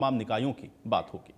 तमाम निकायों की बात होगी।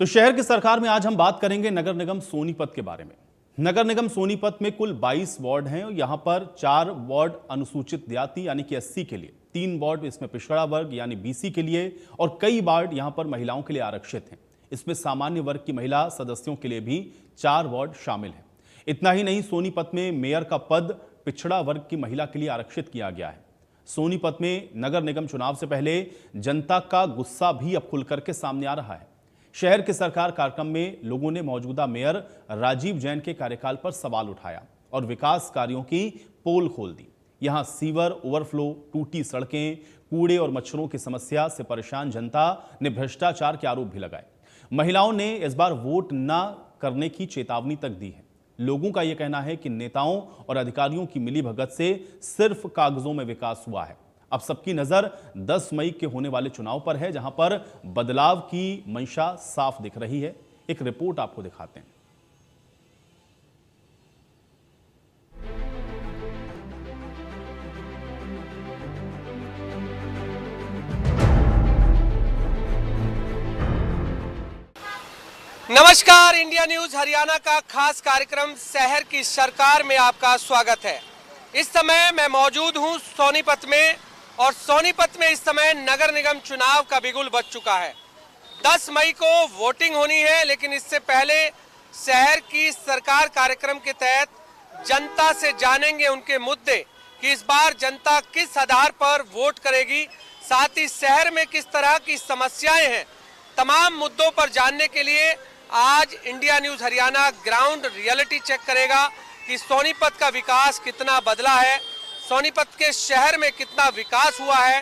तो शहर की सरकार में आज हम बात करेंगे नगर निगम सोनीपत के बारे में। नगर निगम सोनीपत में कुल 22 वार्ड हैं और यहां पर 4 वार्ड अनुसूचित जाति यानी कि एससी के लिए, 3 वार्ड इसमें पिछड़ा वर्ग यानी बीसी के लिए और कई वार्ड यहां पर महिलाओं के लिए आरक्षित हैं। इसमें सामान्य वर्ग की महिला सदस्यों के लिए भी 4 वार्ड शामिल हैं। इतना ही नहीं, सोनीपत में मेयर का पद पिछड़ा वर्ग की महिला के लिए आरक्षित किया गया है। सोनीपत में नगर निगम चुनाव से पहले जनता का गुस्सा भी अब खुलकर के सामने आ रहा है। शहर की सरकार कार्यक्रम में लोगों ने मौजूदा मेयर राजीव जैन के कार्यकाल पर सवाल उठाया और विकास कार्यों की पोल खोल दी। यहां सीवर ओवरफ्लो, टूटी सड़कें, कूड़े और मच्छरों की समस्या से परेशान जनता ने भ्रष्टाचार के आरोप भी लगाए। महिलाओं ने इस बार वोट न करने की चेतावनी तक दी है। लोगों का यह कहना है कि नेताओं और अधिकारियों की मिलीभगत से सिर्फ कागजों में विकास हुआ है। अब सबकी नजर 10 मई के होने वाले चुनाव पर है, जहां पर बदलाव की मंशा साफ दिख रही है। एक रिपोर्ट आपको दिखाते हैं। नमस्कार, इंडिया न्यूज हरियाणा का खास कार्यक्रम शहर की सरकार में आपका स्वागत है। इस समय मैं मौजूद हूं सोनीपत में और सोनीपत में इस समय नगर निगम चुनाव का बिगुल बज चुका है। 10 मई को वोटिंग होनी है, लेकिन इससे पहले शहर की सरकार कार्यक्रम के तहत जनता से जानेंगे उनके मुद्दे कि इस बार जनता किस आधार पर वोट करेगी, साथ ही शहर में किस तरह की समस्याएं हैं। तमाम मुद्दों पर जानने के लिए आज India news Haryana ground reality check करेगा कि सोनीपत का विकास कितना बदला है, सोनीपत के शहर में कितना विकास हुआ है,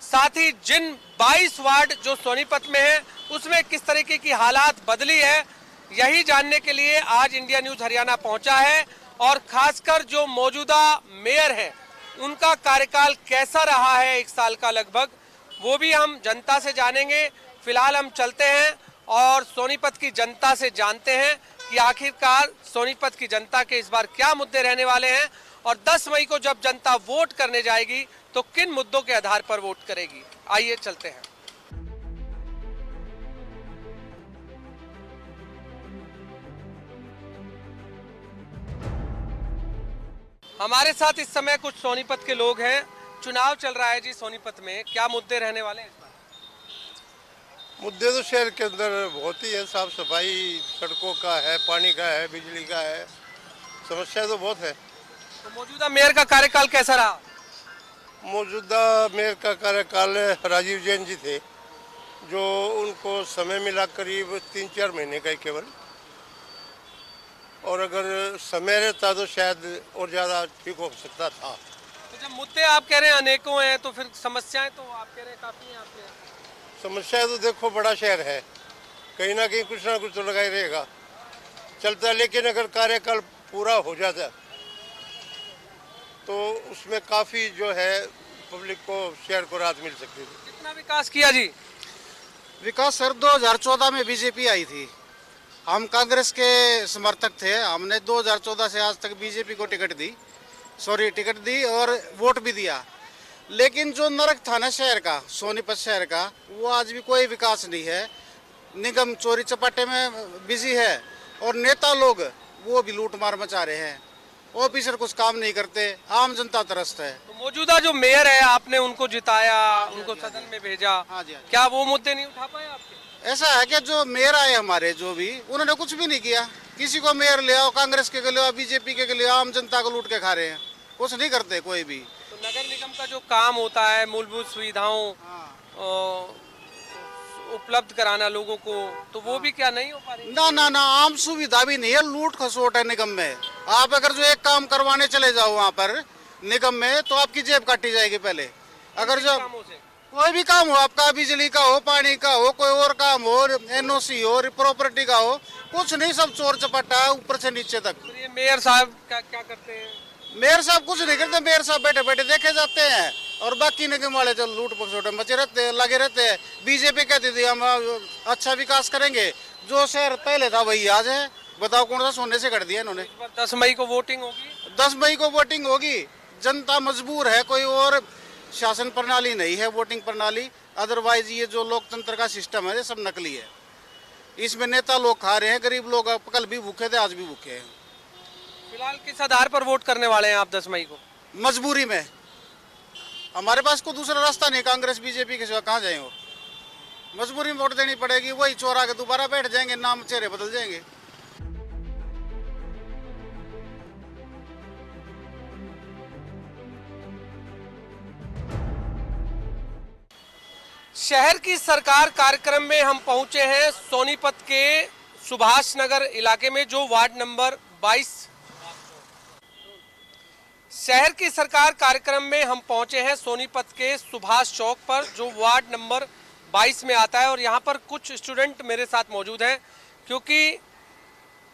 साथ ही जिन 22 वार्ड जो सोनीपत में है उसमें किस तरीके की हालात बदली है। यही जानने के लिए आज इंडिया न्यूज हरियाणा पहुंचा है और खासकर जो मौजूदा मेयर है उनका कार्यकाल कैसा रहा है 1 साल का लगभग, वो भी हम जनता से जानेंगे। फिलहाल हम चलते हैं और सोनीपत की जनता से जानते हैं कि आखिरकार सोनीपत की जनता के इस बार क्या मुद्दे रहने वाले हैं और 10 मई को जब जनता वोट करने जाएगी तो किन मुद्दों के आधार पर वोट करेगी। आइए चलते हैं। हमारे साथ इस समय कुछ सोनीपत के लोग हैं। चुनाव चल रहा है जी सोनीपत में, क्या मुद्दे रहने वाले हैं इस बार? मुद्दे तो शहर के अंदर बहुत ही है। साफ सफाई सड़कों का है, पानी का है, बिजली का है, समस्या तो बहुत है। तो मौजूदा मेयर का कार्यकाल कैसा रहा? मौजूदा मेयर का कार्यकाल राजीव जैन जी थे, जो उनको समय मिला करीब 3-4 महीने का ही केवल, और अगर समय रहता तो शायद और ज़्यादा ठीक हो सकता था। तो जब मुद्दे आप कह रहे हैं अनेकों हैं तो फिर समस्याएं तो आप कह रहे हैं काफ़ी हैं आपके। समस्या तो देखो, बड़ा शहर है, कहीं ना कुछ तो लगा ही रहेगा, चलता। लेकिन अगर कार्यकाल पूरा हो जाता तो उसमें काफ़ी जो है पब्लिक को, शहर को राहत मिल सकती थी। कितना विकास किया जी? विकास सर 2014 में बीजेपी आई थी, हम कांग्रेस के समर्थक थे। हमने 2014 से आज तक बीजेपी को टिकट दी और वोट भी दिया। लेकिन जो नरक था ना शहर का, सोनीपत शहर का, वो आज भी कोई विकास नहीं है। निगम चोरी चपाटे में बिजी है और नेता लोग वो भी लूट मार मचा रहे हैं। ऑफिसर कुछ काम नहीं करते, आम जनता त्रस्त है। तो मौजूदा जो मेयर है आपने उनको जिताया, उनको सदन में भेजा, हाँ जी। क्या वो मुद्दे नहीं उठा पाए आपके? ऐसा है कि जो मेयर आए हमारे, जो भी, उन्होंने कुछ भी नहीं किया। किसी को मेयर ले आओ, कांग्रेस के ले आओ, बीजेपी के ले आओ, आम जनता को लूट के खा रहे हैं, कुछ नहीं करते कोई भी। तो नगर निगम का जो काम होता है मूलभूत सुविधाओं उपलब्ध कराना लोगों को, तो वो भी क्या नहीं हो पा रही? ना, आम सुविधा भी नहीं है, लूट खसोट है निगम में। आप अगर जो एक काम करवाने चले जाओ वहाँ पर निगम में तो आपकी जेब काटी जाएगी पहले। अगर जो कोई भी काम हो, आपका बिजली का हो, पानी का हो, कोई और काम हो, एनओसी हो, प्रॉपर्टी का हो, कुछ नहीं, सब चोर चपाटा ऊपर से नीचे तक। तो ये मेयर साहब क्या करते हैं? मेयर साहब कुछ नहीं करते, मेयर साहब बैठे बैठे देखे जाते हैं और बाकी निगम वाले जो लूट पसोटे मचे रहते हैं, लगे रहते हैं। बीजेपी कहती थी हम अच्छा विकास करेंगे, जो शहर पहले था वही आज है। बताओ कौन सा सोने से कर दिया इन्होंने। 10 मई को वोटिंग होगी। 10 मई को वोटिंग होगी, जनता मजबूर है, कोई और शासन प्रणाली नहीं है वोटिंग प्रणाली। अदरवाइज ये जो लोकतंत्र का सिस्टम है ये सब नकली है। इसमें नेता लोग खा रहे हैं, गरीब लोग कल भी भूखे थे आज भी भूखे हैं। फिलहाल किस आधार पर वोट करने वाले हैं आप 10 मई को? मजबूरी में, हमारे पास कोई दूसरा रास्ता नहीं, कांग्रेस बीजेपी के सिवा कहाँ जाए वो। मजबूरी में वोट देनी पड़ेगी, वही चोर आके दोबारा बैठ जाएंगे, नाम चेहरे बदल जाएंगे। शहर की सरकार कार्यक्रम में हम पहुंचे हैं सोनीपत के सुभाष नगर इलाके में, जो वार्ड नंबर 22। शहर की सरकार कार्यक्रम में हम पहुंचे हैं सोनीपत के सुभाष चौक पर, जो वार्ड नंबर 22 में आता है। और यहां पर कुछ स्टूडेंट मेरे साथ मौजूद हैं, क्योंकि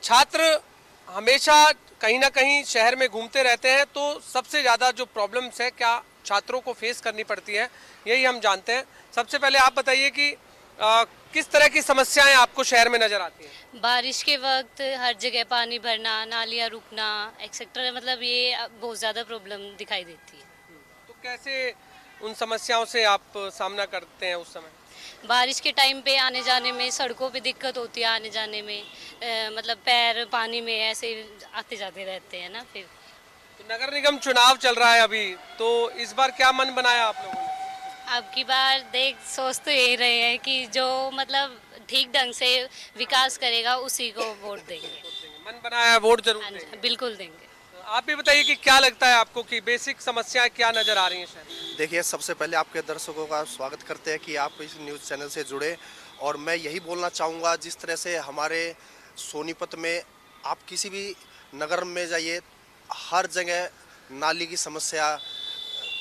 छात्र हमेशा कहीं ना कहीं शहर में घूमते रहते हैं, तो सबसे ज़्यादा जो प्रॉब्लम्स है क्या छात्रों को फेस करनी पड़ती है, यही हम जानते हैं। सबसे पहले आप बताइए कि किस तरह की समस्याएं आपको शहर में नजर आती हैं? बारिश के वक्त हर जगह पानी भरना, नालियाँ रुकना एक्सेट्रा, मतलब ये बहुत ज़्यादा प्रॉब्लम दिखाई देती है। तो कैसे उन समस्याओं से आप सामना करते हैं उस समय? बारिश के टाइम पे आने जाने में, सड़कों पे दिक्कत होती है आने जाने में, मतलब पैर पानी में ऐसे आते जाते रहते हैं ना। फिर तो नगर निगम चुनाव चल रहा है अभी, तो इस बार क्या मन बनाया आप लोगों ने? अब की बार सोच तो यही रहे हैं कि जो मतलब ठीक ढंग से विकास करेगा उसी को वोट देंगे। मन बनाया है, वोट जरूर हाँ देंगे। जी, बिल्कुल देंगे। आप भी बताइए कि क्या लगता है आपको कि बेसिक समस्याएं क्या नजर आ रही हैं शहर में? देखिए, सबसे पहले आपके दर्शकों का स्वागत करते हैं कि आप इस न्यूज़ चैनल से जुड़े। और मैं यही बोलना चाहूँगा, जिस तरह से हमारे सोनीपत में आप किसी भी नगर में जाइए, हर जगह नाली की समस्या,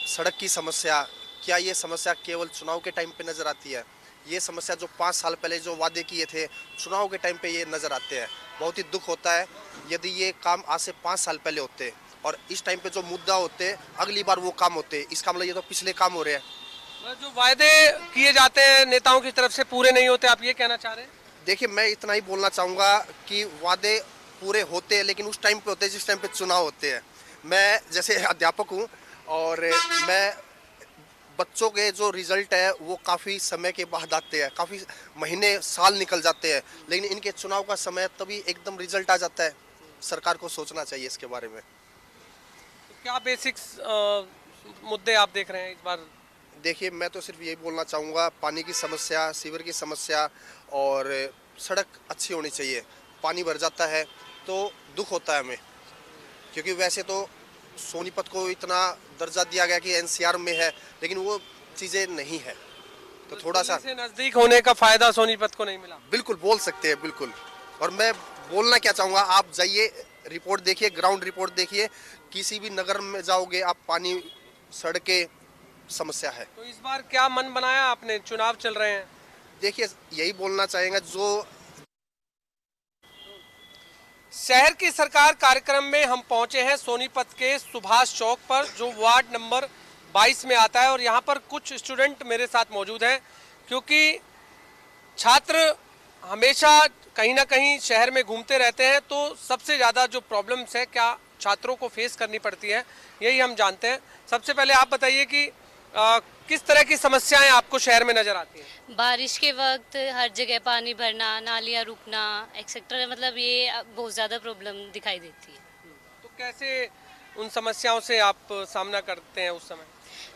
सड़क की समस्या, क्या ये समस्या केवल चुनाव के टाइम पे नज़र आती है? ये समस्या जो 5 साल पहले जो वादे किए थे, चुनाव के टाइम पे ये नज़र आते हैं। बहुत ही दुख होता है यदि ये काम आज से 5 साल पहले होते और इस टाइम पे जो मुद्दा होते अगली बार वो काम होते। इसका मतलब ये तो पिछले काम हो रहे हैं। जो वायदे किए जाते हैं नेताओं की तरफ से पूरे नहीं होते, आप ये कहना चाह रहे हैं? देखिए, मैं इतना ही बोलना चाहूँगा कि वादे पूरे होते हैं, लेकिन उस टाइम पे होते हैं जिस टाइम पे चुनाव होते हैं। मैं जैसे अध्यापक हूँ और मैं बच्चों के जो रिजल्ट है वो काफ़ी समय के बाद आते हैं, काफ़ी महीने साल निकल जाते हैं, लेकिन इनके चुनाव का समय तभी एकदम रिजल्ट आ जाता है। सरकार को सोचना चाहिए इसके बारे में। तो क्या बेसिक्स मुद्दे आप देख रहे हैं इस बार? देखिए, मैं तो सिर्फ यही बोलना चाहूँगा, पानी की समस्या, सीवर की समस्या और सड़क अच्छी होनी चाहिए। पानी भर जाता है तो दुख होता है हमें, क्योंकि वैसे तो सोनीपत को इतना दर्जा दिया गया कि एनसीआर में है, लेकिन वो चीज़ें नहीं है। तो थोड़ा सा नज़दीक होने का फायदा सोनीपत को नहीं मिला। बिल्कुल बोल सकते हैं, बिल्कुल। और मैं बोलना क्या चाहूँगा, आप जाइए, रिपोर्ट देखिए, ग्राउंड रिपोर्ट देखिए, किसी भी नगर में जाओगे आप, पानी, सड़कें, समस्या है। तो इस बार क्या मन बनाया आपने? चुनाव चल रहे हैं। देखिए, यही बोलना चाहेंगे, जो शहर की सरकार कार्यक्रम में हम पहुंचे हैं सोनीपत के सुभाष चौक पर, जो वार्ड नंबर 22 में आता है। और यहां पर कुछ स्टूडेंट मेरे साथ मौजूद हैं, क्योंकि छात्र हमेशा कहीं ना कहीं शहर में घूमते रहते हैं, तो सबसे ज़्यादा जो प्रॉब्लम्स है क्या छात्रों को फेस करनी पड़ती है, यही हम जानते हैं। सबसे पहले आप बताइए कि किस तरह की समस्याएं आपको शहर में नजर आती हैं? बारिश के वक्त हर जगह पानी भरना, नालियाँ रुकना एक्सेट्रा, मतलब ये बहुत ज़्यादा प्रॉब्लम दिखाई देती है। तो कैसे उन समस्याओं से आप सामना करते हैं उस समय?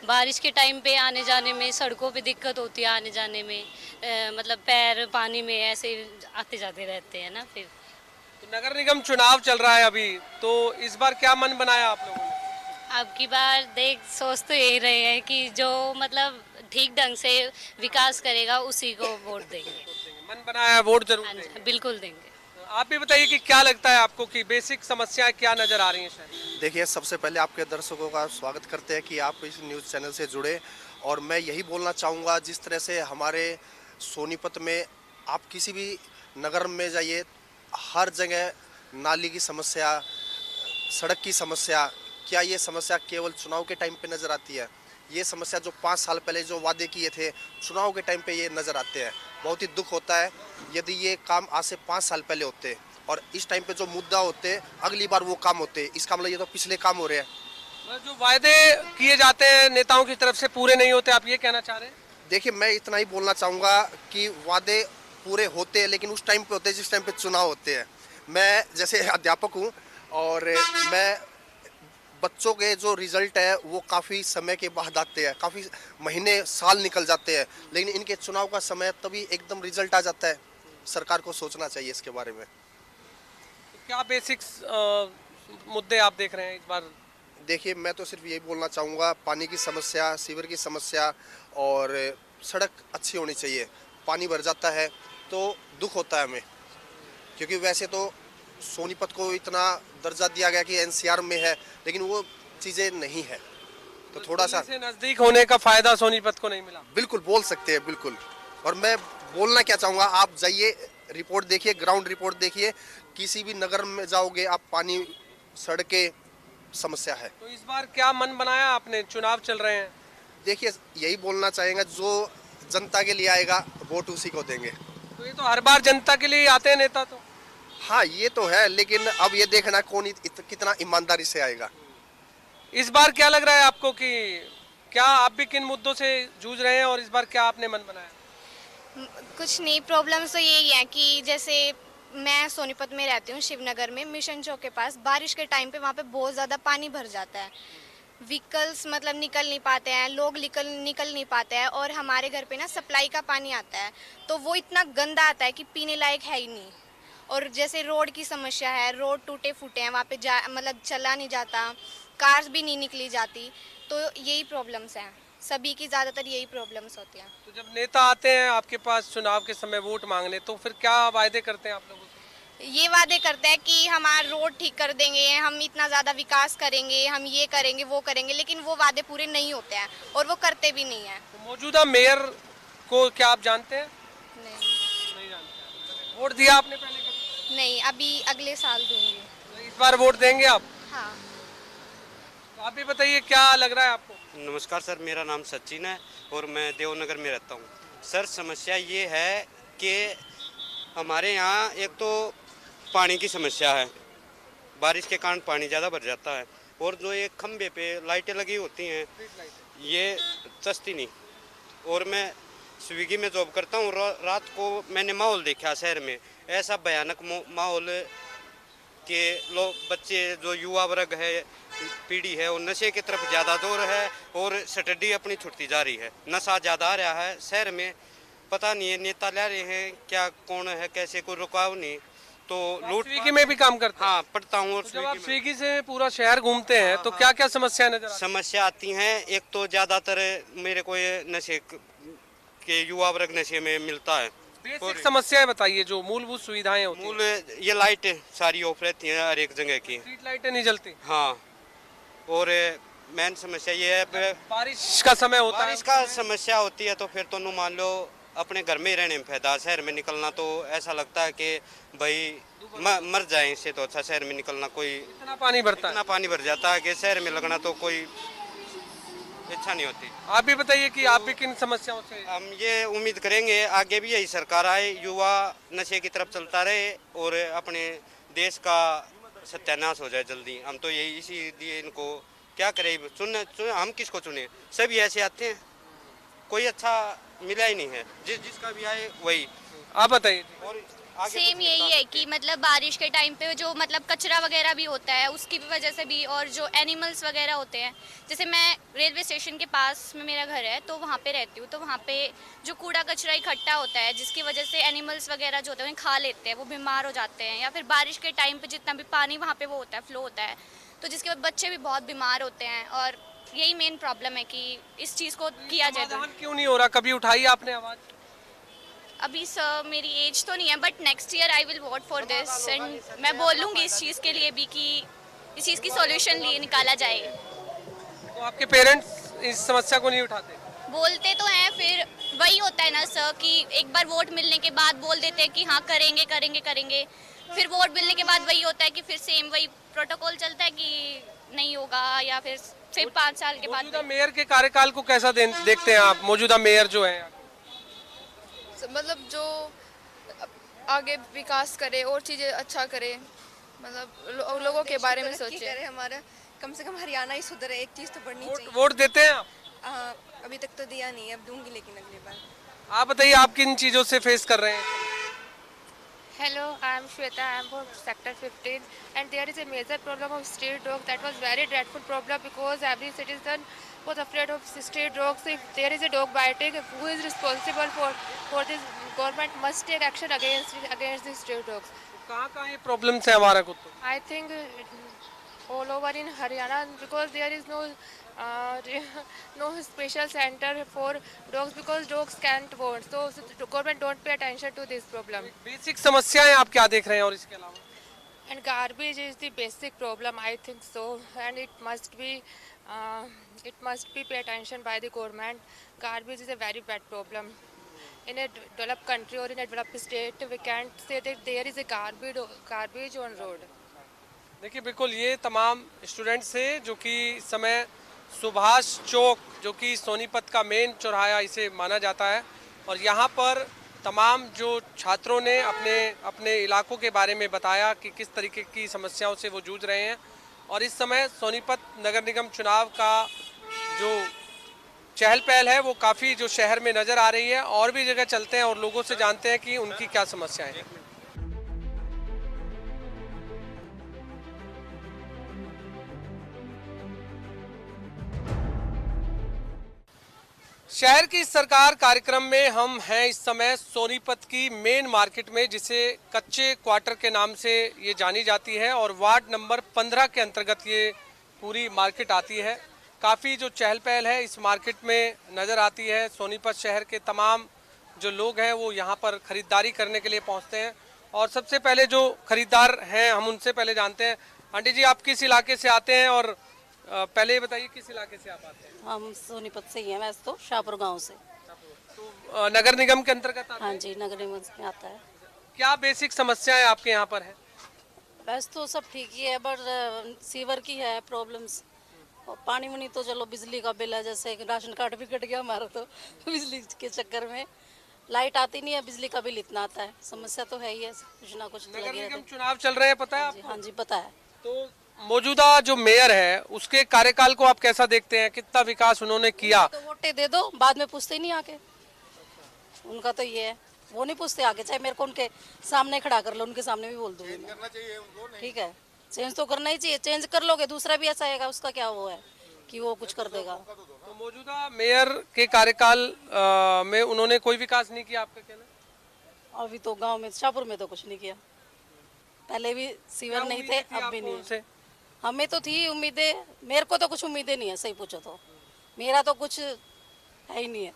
बारिश के टाइम पे आने जाने में, सड़कों पे दिक्कत होती है आने जाने में, मतलब पैर पानी में ऐसे आते जाते रहते हैं ना। फिर तो नगर निगम चुनाव चल रहा है अभी, तो इस बार क्या मन बनाया आप लोगों ने? अब की बार सोच तो यही रहे हैं कि जो मतलब ठीक ढंग से विकास करेगा उसी को वोट देंगे। मन बनाया है, वोट जरूर हाँ देंगे। जी, बिल्कुल देंगे। आप भी बताइए कि क्या लगता है आपको कि बेसिक समस्याएं क्या नजर आ रही हैं शहर में? देखिए, सबसे पहले आपके दर्शकों का स्वागत करते हैं कि आप इस न्यूज़ चैनल से जुड़े। और मैं यही बोलना चाहूँगा, जिस तरह से हमारे सोनीपत में आप किसी भी नगर में जाइए, हर जगह नाली की समस्या, सड़क की समस्या, क्या ये समस्या केवल चुनाव के टाइम पे नज़र आती है? ये समस्या जो 5 साल पहले जो वादे किए थे चुनाव के टाइम पे ये नज़र आते हैं। बहुत ही दुख होता है यदि ये काम आज से 5 साल पहले होते और इस टाइम पे जो मुद्दा होते अगली बार वो काम होते। इसका मतलब ये तो पिछले काम हो रहे हैं। जो वायदे किए जाते हैं नेताओं की तरफ से पूरे नहीं होते, आप ये कहना चाह रहे हैं? देखिए, मैं इतना ही बोलना चाहूँगा कि वादे पूरे होते हैं लेकिन उस टाइम पे होते हैं जिस टाइम पे चुनाव होते हैं। मैं जैसे अध्यापक हूँ और मैं बच्चों के जो रिजल्ट है वो काफ़ी समय के बाद आते हैं, काफ़ी महीने साल निकल जाते हैं, लेकिन इनके चुनाव का समय तभी एकदम रिजल्ट आ जाता है। सरकार को सोचना चाहिए इसके बारे में। क्या बेसिक्स मुद्दे आप देख रहे हैं इस बार? देखिए, मैं तो सिर्फ यही बोलना चाहूँगा, पानी की समस्या, सीवर की समस्या और सड़क अच्छी होनी चाहिए। पानी भर जाता है तो दुख होता है हमें, क्योंकि वैसे तो सोनीपत को इतना दर्जा दिया गया कि एनसीआर में है, लेकिन वो चीज़ें नहीं है। तो थोड़ा सा से नज़दीक होने का फ़ायदा सोनीपत को नहीं मिला। बिल्कुल बोल सकते हैं, बिल्कुल। और मैं बोलना क्या चाहूँगा, आप जाइए, रिपोर्ट देखिए, ग्राउंड रिपोर्ट देखिए, किसी भी नगर में जाओगे आप, पानी, सड़कें, समस्या है। तो इस बार क्या मन बनाया आपने? चुनाव चल रहे हैं। देखिए, यही बोलना चाहेंगे, जो जनता के लिए आएगा वोट उसी को देंगे। तो ये तो हर बार जनता के लिए आते हैं नेता तो। हाँ, ये तो है, लेकिन अब ये देखना कौन कितना ईमानदारी से आएगा। इस बार क्या लग रहा है आपको कि क्या आप भी किन मुद्दों से जूझ रहे हैं और इस बार क्या आपने मन बनाया? कुछ नहीं, प्रॉब्लम्स तो यही है कि जैसे मैं सोनीपत में रहती हूँ, शिवनगर में, मिशन चौक के पास। बारिश के टाइम पे वहाँ पे बहुत ज़्यादा पानी भर जाता है, व्हीकल्स मतलब निकल नहीं पाते हैं, लोग निकल नहीं पाते हैं, और हमारे घर पे ना सप्लाई का पानी आता है तो वो इतना गंदा आता है कि पीने लायक है ही नहीं। और जैसे रोड की समस्या है, रोड टूटे फूटे हैं, वहाँ पे मतलब चला नहीं जाता, कार्स भी नहीं निकली जाती, तो यही प्रॉब्लम्स हैं, सभी की ज़्यादातर यही प्रॉब्लम्स होती हैं। तो जब नेता आते हैं आपके पास चुनाव के समय वोट मांगने, तो फिर क्या वायदे करते हैं आप लोगों से? ये वादे करते हैं कि हमारा रोड ठीक कर देंगे, हम इतना ज़्यादा विकास करेंगे, हम ये करेंगे वो करेंगे, लेकिन वो वादे पूरे नहीं होते हैं और वो करते भी नहीं हैं। तो मौजूदा मेयर को क्या आप जानते हैं? नहीं जानते। वोट दिया आपने पहले कभी? नहीं, अभी अगले साल दूंगी। तो इस बार वोट देंगे आप? हाँ। तो आप भी बताइए क्या लग रहा है आपको? नमस्कार सर, मेरा नाम सचिन है और मैं देवनगर में रहता हूँ। सर, समस्या ये है कि हमारे यहाँ एक तो पानी की समस्या है, बारिश के कारण पानी ज़्यादा भर जाता है, और जो एक खंबे पे लाइटें लगी होती हैं ये चस्ती नहीं। और मैं स्विगी में जॉब करता हूँ, रात को मैंने माहौल देखा शहर में, ऐसा भयानक माहौल कि लोग, बच्चे, जो युवा वर्ग है, पीढ़ी है, वो नशे की तरफ ज़्यादा जोर है और स्टडी अपनी छुटती जा रही है। नशा ज़्यादा आ रहा है शहर में, पता नहीं है नेता ले रहे हैं क्या, कौन है, कैसे, कोई रुकाव नहीं। तो लूट स्विगी में भी काम करते हैं? हाँ, पढ़ता हूँ। तो जब आप स्विगी से पूरा शहर घूमते हैं तो क्या क्या समस्या नजर आती है? समस्या आती हैं, एक तो ज़्यादातर मेरे को ये नशे के, युवा वर्ग नशे में मिलता है। बेसिक समस्याएं बताइए, जो मूलभूत सुविधाएं होती हैं। मूल ये लाइट सारी ऑफ रहती हैं हर एक जगह की। स्ट्रीट लाइटें नहीं जलती? हाँ, और मेन समस्या ये है, बारिश का समय होता है, बारिश का समस्या होती है तो फिर तो मान लो अपने घर में ही रहने में फायदा, शहर में निकलना तो ऐसा लगता है कि भाई मर जाए, इससे तो अच्छा शहर में निकलना। कोई इतना पानी भरता है, इतना पानी भर जाता है कि शहर में लगना तो कोई इच्छा नहीं होती। आप भी बताइए कि आप भी किन समस्याओं से? हम ये उम्मीद करेंगे आगे भी यही सरकार आए, युवा नशे की तरफ चलता रहे और अपने देश का सत्यानाश हो जाए जल्दी। हम तो यही इसीलिए इनको क्या करें, चुने हम किसको चुने? सभी ऐसे आते हैं, कोई अच्छा मिला ही नहीं है, जिसका भी आए वही। आप बताइए। और सेम यही है कि मतलब बारिश के टाइम पे जो मतलब कचरा वगैरह भी होता है उसकी भी वजह से भी, और जो एनिमल्स वगैरह होते हैं, जैसे मैं रेलवे स्टेशन के पास में मेरा घर है तो वहाँ पे रहती हूँ, तो वहाँ पे जो कूड़ा कचरा इकट्ठा होता है जिसकी वजह से एनिमल्स वगैरह जो होते हैं उन्हें खा लेते हैं, वो बीमार हो जाते हैं। या फिर बारिश के टाइम पे जितना भी पानी वहाँ पे वो होता है, फ्लो होता है, तो जिसके बाद बच्चे भी बहुत बीमार होते हैं। और यही मेन प्रॉब्लम है कि इस चीज़ को किया जाए। समाधान क्यों नहीं हो रहा? कभी उठाई आपने आवाज़? अभी सर मेरी एज तो नहीं है, but next year I will vote for this, and मैं बोलूँगी इस चीज़ के लिए भी कि इस चीज़ की सॉल्यूशन लिए निकाला जाए। तो आपके पेरेंट्स इस समस्या को नहीं उठाते? बोलते तो हैं, फिर वही होता है ना सर कि एक बार वोट मिलने के बाद बोल देते हैं कि हाँ करेंगे करेंगे करेंगे, फिर वोट मिलने के बाद वही होता है कि फिर सेम वही प्रोटोकॉल चलता है कि नहीं होगा या फिर 5 साल के बाद मौजूदा मेयर के कार्यकाल को कैसा देखते हैं आप? मौजूदा मेयर जो है मतलब जो आगे विकास करे और चीज़ें अच्छा करे, मतलब लोगों के बारे में सोचे। करे हमारा कम से कम हरियाणा ही सुधरे, एक चीज़ तो बढ़नी चाहिए। वोट देते हैं आप? हाँ, अभी तक तो दिया नहीं है, अब दूंगी लेकिन अगली बार। आप बताइए, आप किन चीजों से फेस कर रहे हैं? Hello, I am Shweta. I am from Sector 15, and there is a major problem of street dogs. That was very dreadful problem because every citizen was afraid of street dogs. If there is a dog biting, who is responsible for this? Government must take action against these street dogs. कहाँ ये problems है हमारा को? तो I think all over in Haryana because there is no special center for dogs because dogs can't vote. So the government don't pay attention to this problem. Basic समस्याएं आप क्या देख रहे हैं? और इसके अलावा And garbage is the basic problem, I think so, and it must be paid attention by the government. Garbage is a very bad problem. In a developed country or in a developed state, we can't say that there is a garbage on road. देखिए, बिल्कुल ये तमाम students थे जो कि इस समय सुभाष चौक, जो कि सोनीपत का मेन चौराहा इसे माना जाता है, और यहाँ पर तमाम जो छात्रों ने अपने इलाकों के बारे में बताया कि किस तरीके की समस्याओं से वो जूझ रहे हैं। और इस समय सोनीपत नगर निगम चुनाव का जो चहल पहल है वो काफ़ी जो शहर में नज़र आ रही है। और भी जगह चलते हैं और लोगों से जानते हैं कि उनकी क्या समस्याएं हैं। शहर की सरकार कार्यक्रम में हम हैं इस समय सोनीपत की मेन मार्केट में, जिसे कच्चे क्वार्टर के नाम से ये जानी जाती है, और वार्ड नंबर 15 के अंतर्गत ये पूरी मार्केट आती है। काफ़ी जो चहल पहल है इस मार्केट में नज़र आती है। सोनीपत शहर के तमाम जो लोग हैं वो यहाँ पर ख़रीदारी करने के लिए पहुँचते हैं। और सबसे पहले जो ख़रीदार हैं हम उनसे पहले जानते हैं। आंटी जी, आप किस इलाके से आते हैं? और पहले ये बताइए किस इलाके से आप आते हैं? हम सोनीपत से ही हैं, वैसे तो शाहपुर गांव से। तो नगर निगम के अंतर्गत आते हैं? हाँ जी, नगर निगम में आता है। क्या बेसिक समस्याएं आपके यहाँ पर है? वैसे तो सब ठीक ही है, बट सीवर की है प्रॉब्लम्स, और पानी वानी तो चलो, बिजली का बिल है, जैसे राशन कार्ड भी कट गया हमारा तो बिजली के चक्कर में। लाइट आती नहीं है, बिजली का बिल इतना आता है, समस्या तो है ही है, कुछ ना कुछ नगर लगे निगम रहते। चुनाव चल रहे हैं, पता है आपको? हाँ जी, पता है। तो मौजूदा जो मेयर है उसके कार्यकाल को आप कैसा देखते हैं? कितना विकास उन्होंने किया? तो वोटें दे दो, बाद में पूछते ही नहीं आके। उनका तो ये है, वो नहीं पूछते आगे, चाहे मेरे को उनके सामने खड़ा कर लो, उनके सामने भी बोल दूंगी। ठीक है, चेंज तो करना ही चाहिए। चेंज कर लोगे, दूसरा भी ऐसा आएगा, उसका क्या वो है कि वो कुछ कर देगा। तो मौजूदा मेयर के कार्यकाल में उन्होंने कोई विकास नहीं किया, आपका कहना? अभी तो गांव में, शाहपुर में तो कुछ नहीं किया। पहले भी सीवर नहीं थे, अब भी नहीं है। हमें तो थी उम्मीदें, मेरे को तो कुछ उम्मीदें नहीं है, सही पूछो तो। मेरा तो कुछ है ही नहीं है।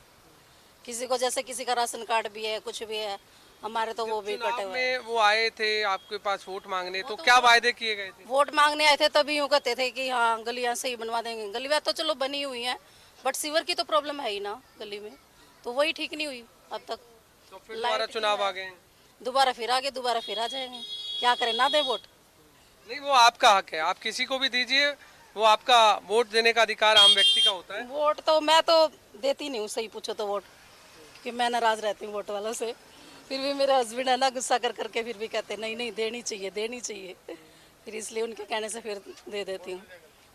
किसी को जैसे किसी का राशन कार्ड भी है, कुछ भी है, हमारे तो वो भी कटे हुए हैं। वो आए थे आपके पास वोट मांगने, तो क्या वायदे किए गए थे? वोट मांगने आए थे तभी यूँ कहते थे कि हाँ गलियाँ सही बनवा देंगे। गलियाँ तो चलो बनी हुई हैं, बट सीवर की तो प्रॉब्लम है ही ना गली में, तो वही ठीक नहीं हुई अब तक। तो फिर दोबारा चुनाव आ गए, दोबारा फिर आगे, दोबारा फिर आ जाएंगे। क्या करें, ना दे वोट? नहीं, वो आपका हक है, आप किसी को भी दीजिए, वो आपका वोट देने का अधिकार आम व्यक्ति का होता है। वोट तो मैं तो देती नहीं हूँ, सही पूछो तो वोट, कि मैं नाराज रहती हूँ वोट वालों से। फिर भी मेरे हस्बैंड है ना, गुस्सा कर करके फिर भी कहते नहीं नहीं देनी चाहिए, देनी चाहिए। फिर इसलिए उनके कहने से फिर दे देती हूँ,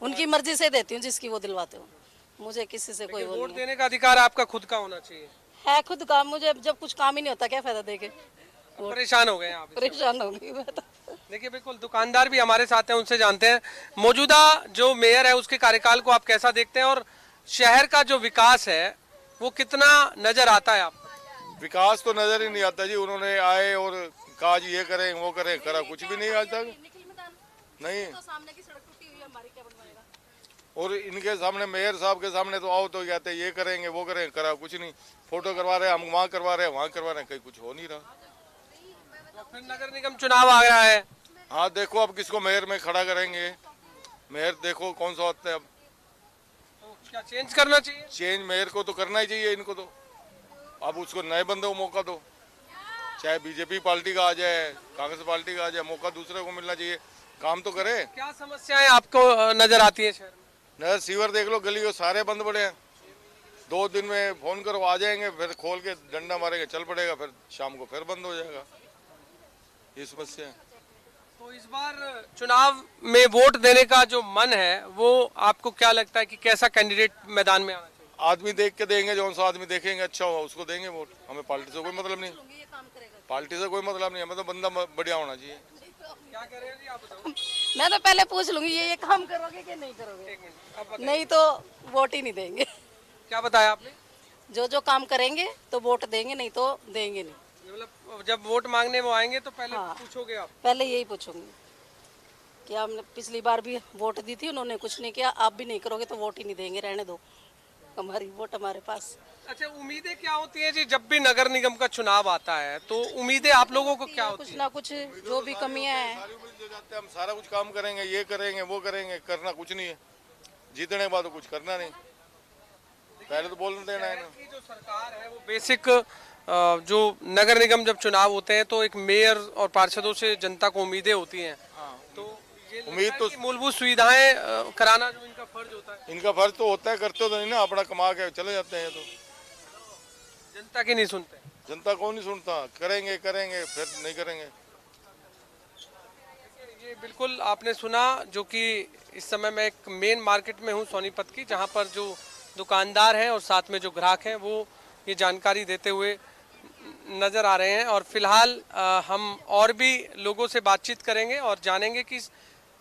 उनकी मर्जी से देती हूँ, जिसकी वो दिलवाते हो। मुझे किसी से कोई वोट देने का अधिकार आपका खुद का होना चाहिए। है खुद का, मुझे जब कुछ काम ही नहीं होता क्या फायदा देके। परेशान हो गए आप? परेशान हो गई मैं तो। देखिए, बिल्कुल दुकानदार भी हमारे साथ हैं, उनसे जानते हैं। मौजूदा जो मेयर है उसके कार्यकाल को आप कैसा देखते हैं, और शहर का जो विकास है वो कितना नजर आता है आपको? विकास तो नजर ही नहीं आता जी। उन्होंने आए और कहा जी ये करें वो करें, करा कुछ भी नहीं आज तक नहीं। और इनके सामने, मेयर साहब के सामने तो आओ तो कहते ये करेंगे वो करें, करा कुछ नहीं। फोटो करवा रहे हैं, हम वहाँ करवा रहे हैं, वहाँ करवा रहे हैं, कहीं कुछ हो नहीं रहा। तो फिर नगर निगम चुनाव आ रहा है। हाँ, देखो अब किसको मेयर में खड़ा करेंगे। मेयर देखो कौन सा होता है। अब तो क्या चेंज करना चाहिए? चेंज मेयर को तो करना ही चाहिए इनको तो। अब उसको नए बंदे को मौका दो, चाहे बीजेपी पार्टी का आ जाए, कांग्रेस पार्टी का आ जाए, मौका दूसरे को मिलना चाहिए। काम तो करे। क्या समस्याएं आपको नजर आती है शहर में? नहर सीवर देख लो, गली सारे बंद पड़े हैं। 2 दिन में फोन करो आ जाएंगे, फिर खोल के डंडा मारेंगे चल पड़ेगा, फिर शाम को फिर बंद हो जाएगा। ये समस्या है। तो इस बार चुनाव में वोट देने का जो मन है वो आपको क्या लगता है कि कैसा कैंडिडेट मैदान में आना चाहिए? आदमी देख के देंगे, जो सा आदमी देखेंगे अच्छा होगा उसको देंगे वोट। हमें पार्टी से कोई मतलब नहीं, पार्टी से कोई मतलब नहीं, हमें तो बंदा बढ़िया होना चाहिए। क्या कह रहे हैं जी आप बताओ? मैं तो पहले पूछ लूंगी ये काम करोगे कि नहीं करोगे। एक मिनट, आप बताइए। नहीं तो वोट ही नहीं देंगे। क्या बताया आपने? जो काम करेंगे तो वोट देंगे, नहीं तो देंगे नहीं। मतलब जब वोट मांगने वो आएंगे तो पहले हाँ। पूछोगे आप? पहले यही पूछूंगी कि हमने पिछली बार भी वोट दी थी, उन्होंने कुछ नहीं किया, आप भी नहीं करोगे तो वोट ही नहीं देंगे, रहने दो, हमारी वोट हमारे पास। अच्छा, उम्मीदें क्या होती हैं जी जब भी नगर निगम का चुनाव आता है? तो उम्मीदें आप लोगों को क्या होती कुछ है? ना कुछ जो भी कमियां हैं, सारी उम्मीद ले जाते हैं, हम सारा कुछ काम करेंगे, ये करेंगे वो करेंगे, करना कुछ नहीं है। जीतने के बाद तो कुछ करना नहीं, पहले तो बोलने देना है ना। की जो सरकार है वो बेसिक जो नगर निगम जब चुनाव होते हैं तो एक मेयर और पार्षदों से जनता को उम्मीदें होती हैं। तो ये उम्मीद तो मूलभूत सुविधाएं कराना जो इनका फर्ज होता है। इनका फर्ज तो होता है, करते तो नहीं ना, अपना कमा के चले जाते हैं। तो जनता की नहीं सुनते। जनता कौन नहीं सुनता, करेंगे करेंगे फिर नहीं करेंगे। ये बिल्कुल आपने सुना, जो कि इस समय मैं एक मेन मार्केट में हूँ सोनीपत की, जहाँ पर जो दुकानदार हैं और साथ में जो ग्राहक हैं वो ये जानकारी देते हुए नज़र आ रहे हैं। और फिलहाल हम और भी लोगों से बातचीत करेंगे और जानेंगे कि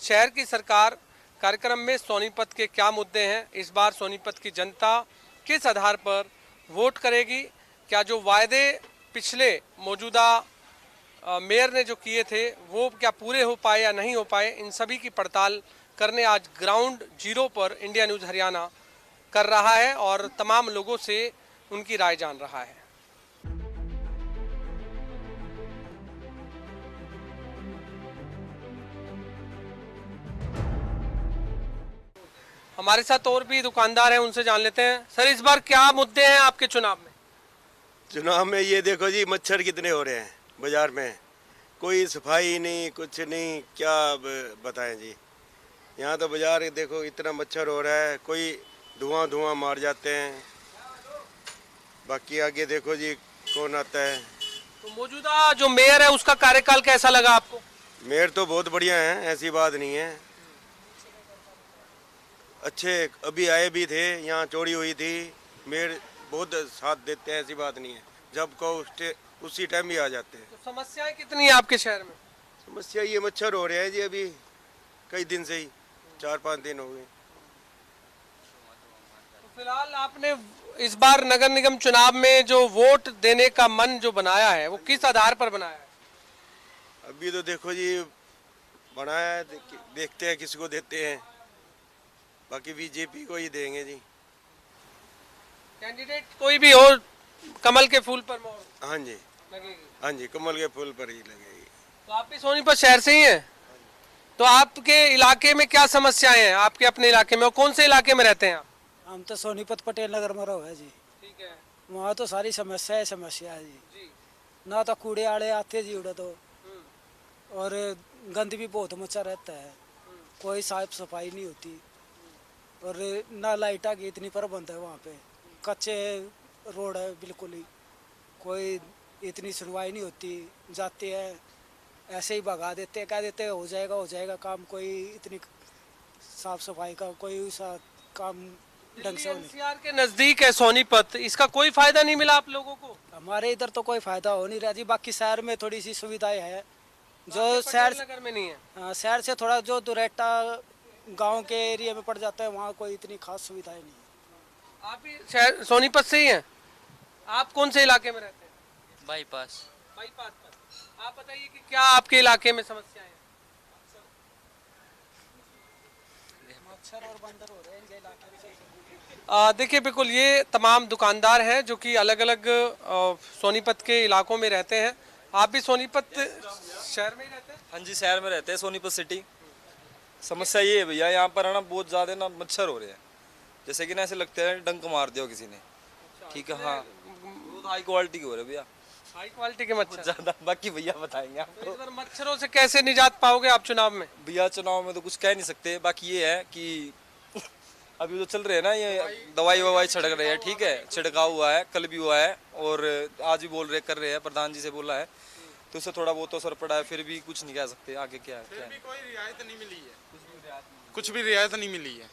शहर की सरकार कार्यक्रम में सोनीपत के क्या मुद्दे हैं, इस बार सोनीपत की जनता किस आधार पर वोट करेगी, क्या जो वायदे पिछले मौजूदा मेयर ने जो किए थे वो क्या पूरे हो पाए या नहीं हो पाए, इन सभी की पड़ताल करने आज ग्राउंड जीरो पर इंडिया न्यूज़ हरियाणा कर रहा है और तमाम लोगों से उनकी राय जान रहा है। हमारे साथ और भी दुकानदार हैं, उनसे जान लेते हैं। सर, इस बार क्या मुद्दे हैं आपके चुनाव में? चुनाव में ये देखो जी, मच्छर कितने हो रहे हैं बाजार में, कोई सफाई नहीं, कुछ नहीं, क्या बताएं जी। यहाँ तो बाजार देखो इतना मच्छर हो रहा है, कोई धुआं मार जाते हैं। बाकी आगे देखो जी कौन आता है। तो मौजूदा जो मेयर है उसका कार्यकाल कैसा लगा आपको? मेयर तो बहुत बढ़िया है, ऐसी बात नहीं है, अच्छे अभी आए भी थे, यहाँ चोरी हुई थी, मेयर बहुत साथ देते हैं, ऐसी बात नहीं है, जब कहो उसी टाइम भी आ जाते हैं। तो समस्याएं कितनी है आपके शहर में? समस्या ये मच्छर हो रहे हैं जी, अभी कई दिन से ही, 4-5 दिन हो गए। तो फिलहाल आपने इस बार नगर निगम चुनाव में जो वोट देने का मन जो बनाया है वो किस आधार पर बनाया है? अभी तो देखो जी बनाया है, देखते हैं किसको देते हैं, बाकी बीजेपी को ही देंगे जी। कैंडिडेट कोई भी हो, कमल के फूल पर मोहर हाँ जी, लगेगी। हाँ जी, कमल के फूल पर ही लगेगी। तो आप भी सोनीपत शहर से ही हैं, तो आपके इलाके में क्या समस्याएं हैं आपके अपने इलाके में, और कौन से इलाके में रहते हैं आप? हम तो सोनीपत पटेल नगर में रहो है जी। ठीक है। वहाँ तो सारी समस्या है जी। ना तो कूड़े आड़े आते जी उड़े तो, और गंद भी बहुत मचा रहता है, कोई साफ सफाई नहीं होती, और ना लाइटा की इतनी प्रबंध है वहाँ पे, कच्चे रोड है बिल्कुल ही, कोई इतनी सुनवाई नहीं होती, जाते हैं ऐसे ही भगा देते हैं, कह देते हैं हो जाएगा काम, कोई इतनी साफ सफाई का कोई सा काम ढंग से नहीं। एनसीआर के नजदीक है सोनीपत, इसका कोई फायदा नहीं मिला आप लोगों को? हमारे इधर तो कोई फायदा हो नहीं रहा जी, बाकी शहर में थोड़ी सी सुविधाएं है, जो शहर नगर में नहीं है। हाँ, शहर से थोड़ा जो दुरेटा गांव के एरिया में पड़ जाता है, वहाँ कोई इतनी खास सुविधाएं नहीं है। आप भी शहर सोनीपत से ही हैं? आप कौन से इलाके में रहते हैं? बाईपास पर। आप बताइए कि क्या आपके इलाके में समस्याएं हैं? मच्छर और बंदर हो रहे हैं इनके इलाके में। देखिए, बिल्कुल ये तमाम दुकानदार हैं जो कि अलग अलग सोनीपत के इलाकों में रहते हैं। आप भी सोनीपत शहर में ही रहते हैं? हाँ जी, शहर में रहते हैं, सोनीपत सिटी। समस्या ये है भैया, यहाँ पर है ना बहुत ज़्यादा ना मच्छर हो रहे हैं, जैसे कि ना ऐसे लगते हैं डंक मार दिया किसी ने। ठीक है, हाँ, बहुत हाई क्वालिटी के हो रहे हैं भैया। हाई क्वालिटी के मच्छर ज्यादा, बाकी भैया बताएंगे तो आपको। इस बार मच्छरों से कैसे निजात पाओगे आप चुनाव में? भैया चुनाव में तो कुछ कह नहीं सकते, बाकी ये है कि अभी जो चल रहे हैं ना, ये दवाई ववाई छिड़क रहे हैं, ठीक है, छिड़काव हुआ है, कल भी हुआ है और आज भी बोल रहे कर रहे हैं, प्रधान जी से बोला है, तो उससे थोड़ा बहुत असर पड़ा है, फिर भी कुछ नहीं कह सकते आगे क्या है। फिर भी कोई रियायत नहीं मिली है, कुछ भी रियायत नहीं मिली है।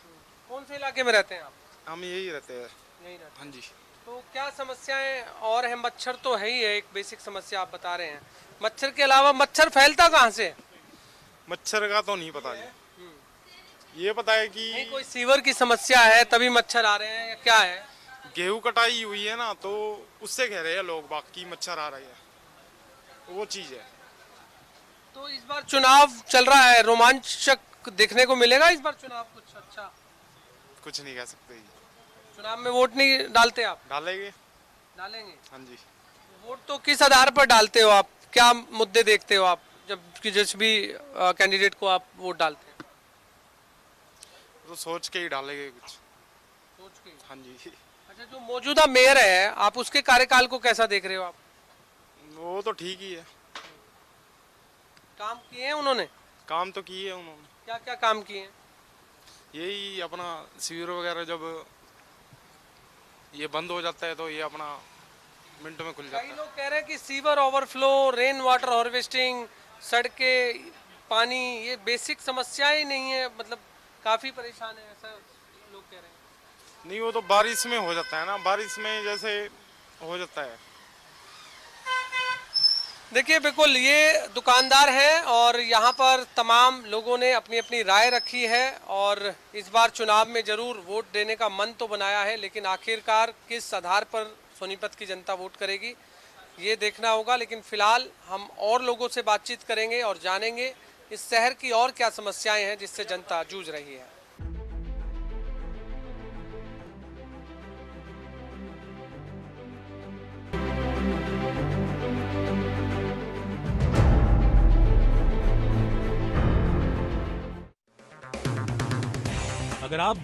कौन से इलाके में रहते हैं आप? हम यही रहते हैं। यही रहते हाँ जी। तो क्या समस्याएं और है? मच्छर तो है ही है, एक बेसिक समस्या आप बता रहे हैं। मच्छर के अलावा मच्छर फैलता कहाँ से है? मच्छर का तो नहीं पता जी, ये पता है कि नहीं, कोई सीवर की समस्या है तभी मच्छर आ रहे हैं या क्या है? गेहूं कटाई हुई है ना, तो उससे कह रहे हैं लोग बाकी मच्छर आ रहे हैं, वो चीज है। तो इस बार चुनाव चल रहा है, रोमांचक देखने को मिलेगा इस बार चुनाव? कुछ अच्छा कुछ नहीं कह सकते जी। चुनाव में वोट नहीं डालते आप? डालेंगे। डालेंगे। हाँ जी। वोट तो किस आधार पर डालते हो आप? क्या मुद्दे देखते हो आप जब कि जिस भी कैंडिडेट को आप वोट डालते हैं? तो सोच के ही डालेंगे कुछ। सोच के? हाँ जी। अच्छा, जो मौजूदा मेयर है आप उसके कार्यकाल को कैसा देख रहे हो आप? वो तो ठीक ही है। काम किए हैं उन्होंने? काम तो किए हैं उन्होंने। क्या क्या काम किए हैं? यही अपना शिविर वगैरह जब ये बंद हो जाता है तो ये अपना मिनट में खुल जाता कई है। लोग कह रहे हैं कि sewer overflow, rain water harvesting, सड़कें, पानी, ये बेसिक समस्याएं ही नहीं है, मतलब काफी परेशान है, ऐसा लोग कह रहे हैं। नहीं, वो तो बारिश में हो जाता है ना, बारिश में जैसे हो जाता है। देखिए, बिल्कुल ये दुकानदार हैं और यहाँ पर तमाम लोगों ने अपनी अपनी राय रखी है और इस बार चुनाव में ज़रूर वोट देने का मन तो बनाया है, लेकिन आखिरकार किस आधार पर सोनीपत की जनता वोट करेगी ये देखना होगा। लेकिन फिलहाल हम और लोगों से बातचीत करेंगे और जानेंगे इस शहर की और क्या समस्याएं हैं जिससे जनता जूझ रही है। अगर आप